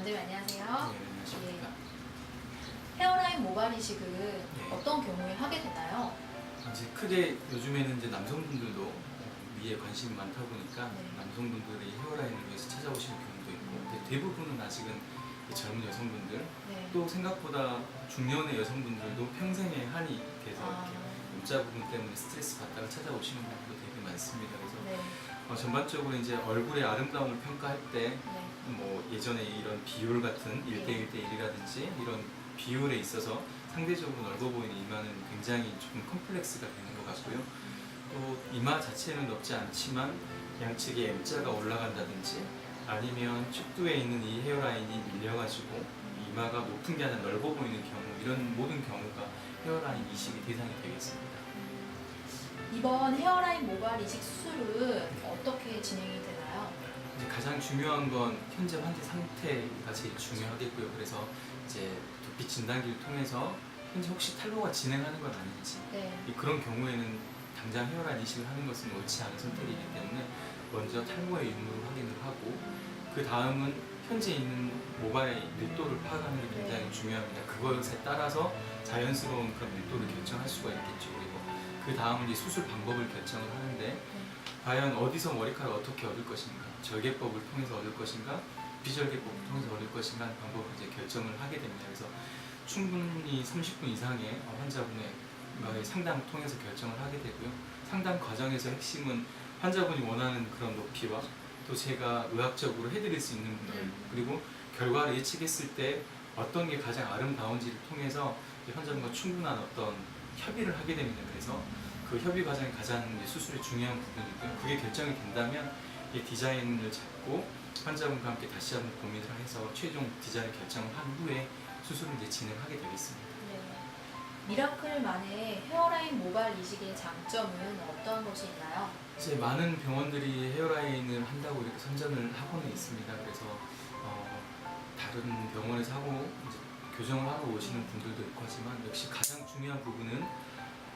원장님 안녕하세요. 네, 안녕하십니까. 헤어라인 모발 이식은 네. 어떤 경우에 하게 되나요? 이제 크게 요즘에는 이제 남성분들도 위에 관심이 많다 보니까 네. 남성분들이 헤어라인을 위해서 찾아오시는 경우도 있고, 근데 대부분은 아직은 이 젊은 여성분들, 네. 또 생각보다 중년의 여성분들도 평생에 한이 돼서 이렇게 몸자 부분 때문에 스트레스 받다가 찾아오시는 분들도 되게 많습니다. 그래서 네. 전반적으로 이제 얼굴의 아름다움을 평가할 때 네. 뭐 예전에 이런 비율 같은 1대1대1이라든지 이런 비율에 있어서 상대적으로 넓어 보이는 이마는 굉장히 조금 컴플렉스가 되는 것 같고요. 또 이마 자체는 넓지 않지만 양측에 M자가 올라간다든지 아니면 축두에 있는 이 헤어라인이 밀려가지고 이마가 높은 게 아니라 넓어 보이는 경우, 이런 모든 경우가 헤어라인 이식의 대상이 되겠습니다. 이번 헤어라인 모발 이식 수술은 어떻게 진행이 되나요? 이제 가장 중요한 건 현재 환자 상태가 제일 중요하겠고요. 그래서 이제 두피 진단기를 통해서 현재 혹시 탈모가 진행하는 건 아닌지, 네. 그런 경우에는 당장 헤어라인 이식을 하는 것은 옳지 않은 선택이기 때문에 먼저 탈모의 유무를 확인을 하고, 그 다음은 현재 있는 모발의 밀도를 파악하는 게 굉장히 중요합니다. 그것에 따라서 자연스러운 그런 밀도를 결정할 수가 있겠죠. 그리고 그 다음은 이제 수술 방법을 결정을 하는데, 과연 어디서 머리카락을 어떻게 얻을 것인가, 절개법을 통해서 얻을 것인가, 비절개법을 통해서 얻을 것인가 하는 방법을 이제 결정을 하게 됩니다. 그래서 충분히 30분 이상의 환자분의 상담을 통해서 결정을 하게 되고요. 상담 과정에서 핵심은 환자분이 원하는 그런 높이와 또 제가 의학적으로 해드릴 수 있는 부분, 그리고 결과를 예측했을 때 어떤 게 가장 아름다운지를 통해서 환자분과 충분한 어떤 협의를 하게 됩니다. 그래서 그 협의 과정이 가장 수술의 중요한 부분이고요. 그게 결정이 된다면 이 디자인을 잡고 환자분과 함께 다시 한번 고민을 해서 최종 디자인 결정을 한 후에 수술을 이제 진행하게 되겠습니다. 네. 미라클만의 헤어라인 모발 이식의 장점은 어떠한 것이 있나요? 이제 많은 병원들이 헤어라인을 한다고 이렇게 선전을 하고는 있습니다. 그래서 다른 병원에서 하고 이제 교정을 하러 오시는 분들도 있고 하지만, 역시 가장 중요한 부분은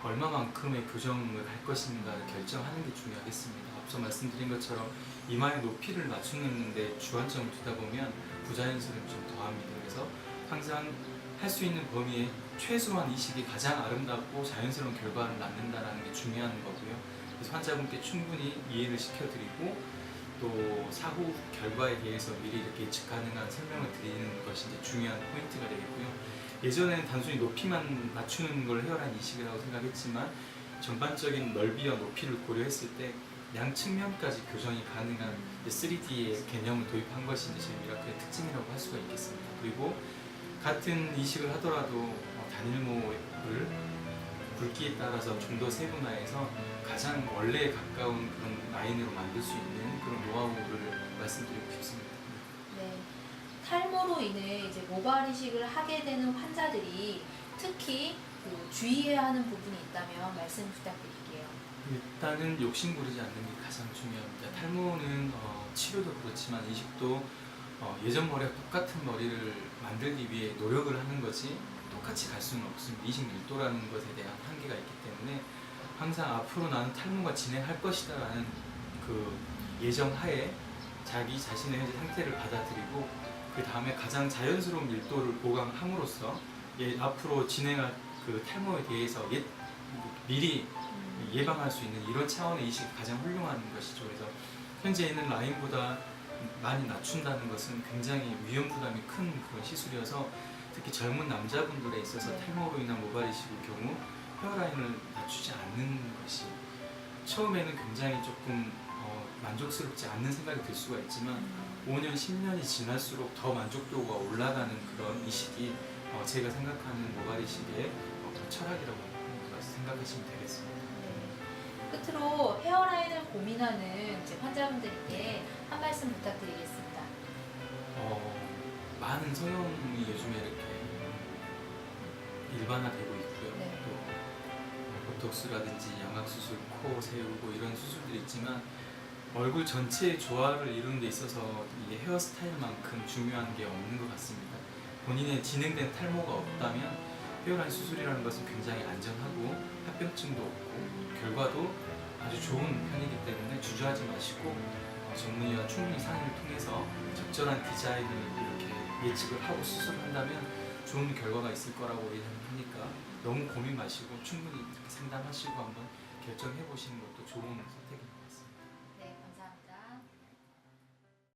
얼마만큼의 교정을 할 것인가를 결정하는 게 중요하겠습니다. 앞서 말씀드린 것처럼 이마의 높이를 맞추는 데 주안점을 두다 보면 부자연스러움이 좀 더합니다. 그래서 항상 할 수 있는 범위에 최소한 이식이 가장 아름답고 자연스러운 결과를 낳는다는 게 중요한 거고요. 그래서 환자분께 충분히 이해를 시켜드리고, 또 사후 결과에 대해서 미리 이렇게 예측 가능한 설명을 드리는 것이 이제 중요한 포인트가 되겠고요. 예전에는 단순히 높이만 맞추는 걸 헤어라인 이식이라고 생각했지만, 전반적인 넓이와 높이를 고려했을 때 양측면까지 교정이 가능한 3D의 개념을 도입한 것이 이제 저희 미라클의 특징이라고 할 수가 있겠습니다. 그리고 같은 이식을 하더라도 단일모를 굵기에 따라서 좀 더 세분화해서 가장 원래에 가까운 그런 라인으로 만들 수 있는 그런 노하우를 말씀드리고 싶습니다. 네. 탈모로 인해 이제 모발 이식을 하게 되는 환자들이 특히 주의해야 하는 부분이 있다면 말씀 부탁드릴게요. 일단은 욕심 부리지 않는 게 가장 중요합니다. 탈모는 치료도 그렇지만 이식도 예전 머리와 똑같은 머리를 만들기 위해 노력을 하는 거지 똑같이 갈 수는 없습니다. 이식 밀도라는 것에 대한 한계가 있기 때문에 항상 앞으로 나는 탈모가 진행할 것이다 라는 그 예정하에 자기 자신의 현재 상태를 받아들이고, 그 다음에 가장 자연스러운 밀도를 보강함으로써 앞으로 진행할 그 탈모에 대해서 미리 예방할 수 있는 이런 차원의 이식이 가장 훌륭한 것이죠. 그래서 현재 있는 라인보다 많이 낮춘다는 것은 굉장히 위험 부담이 큰 그런 시술이어서, 특히 젊은 남자분들에 있어서 탈모로 인한 모발 이식의 경우 헤어라인을 낮추지 않는 것이 처음에는 굉장히 조금 만족스럽지 않는 생각이 들 수가 있지만 5년, 10년이 지날수록 더 만족도가 올라가는 그런 이식이 제가 생각하는 모발 이식의 철학이라고 생각하시면 되겠습니다. 끝으로 헤어라인을 고민하는 이제 환자분들께 한 말씀 부탁드리겠습니다. 많은 성형이 요즘에 이렇게 일반화되고 있고요. 네. 또 보톡스라든지 양악수술, 코 세우고 이런 수술들이 있지만, 얼굴 전체의 조화를 이루는 데 있어서 이 헤어스타일만큼 중요한 게 없는 것 같습니다. 본인의 진행된 탈모가 없다면 헤어라인 수술이라는 것은 굉장히 안전하고 합병증도 없고 결과도 아주 좋은 편이기 때문에 주저하지 마시고 전문의와 충분히 상의를 통해서 적절한 디자인을 이렇게 예측을 하고 수술을 한다면 좋은 결과가 있을 거라고 예상하니까 너무 고민 마시고 충분히 이렇게 상담하시고 한번 결정해 보시는 것도 좋은